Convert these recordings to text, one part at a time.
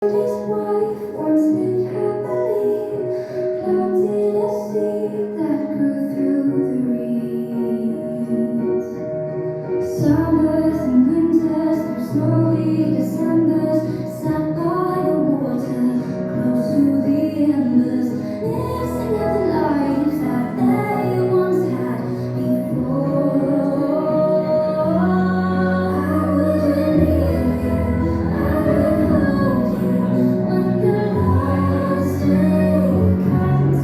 His wife once lived happily, planted a seed that grew through the reeds. Summers and winters, through snowy Decembers, sat by the water, close to the embers, missing out the lives that they once had before. I would believe you, I would hold you when the last day comes.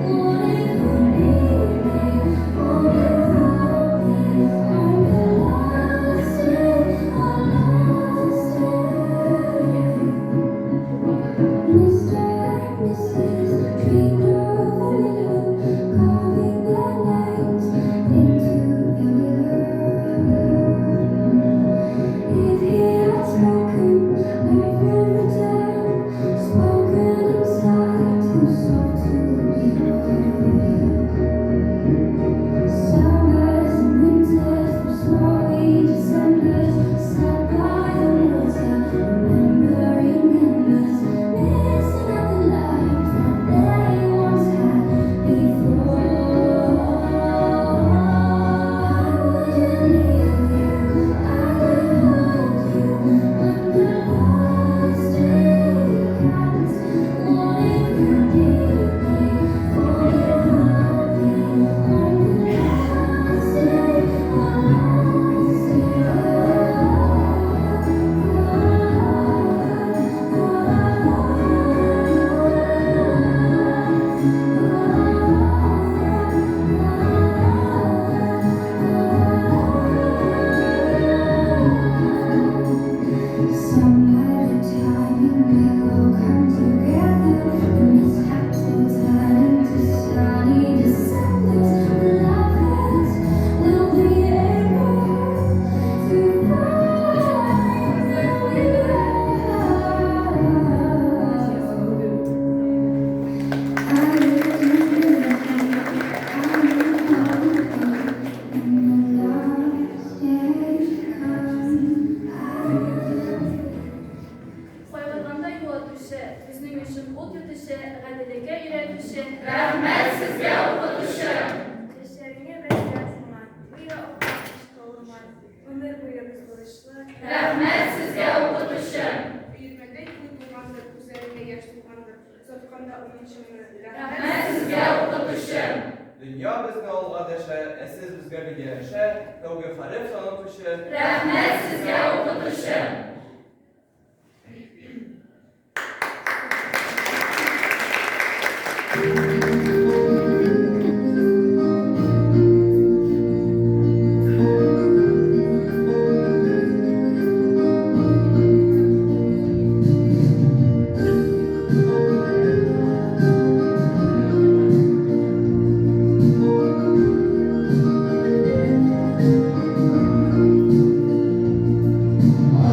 What if you need me, or without me, on the last day, our last day? Mr. and Mrs. dreamed of a widow, carving their names into the willow. If he had spoken, life would return, spoken inside, too soft to be heard. Summers and winters, through snowy Decembers, sat by the water, remembering embers, missing out the lives that they once had before. I wouldn't leave you, I would hold you when the last day comes. What if you need me, or without me, on the last day, our Somehow the timing will come together. The mishaps will turn into sunny Decembers. The lovers will be able to find their way out. I will do anything, I will hold you when the last day comes. Хайватанда юла түші, біздің үшін ұлт етіші, ғаділеге үйретіші. Рәхмәт сезгә, укытучым. Эшләреңә рәхмәт сиңа, нигә укытыш калдырмай, өмер буе без бурычлы. Рәхмәт сезгә, укытучым. Өйрәнмәдә күз булгандыр, күзләреңә яшь тулгандыр, сатканда унынчымны. Рәхмәт сезгә, укытучым. Dünya безне алга дәшә, ә сез безгә бигәрәшә, тәүге хәреф санатучы. Рәхмәт сезгә, укытучым.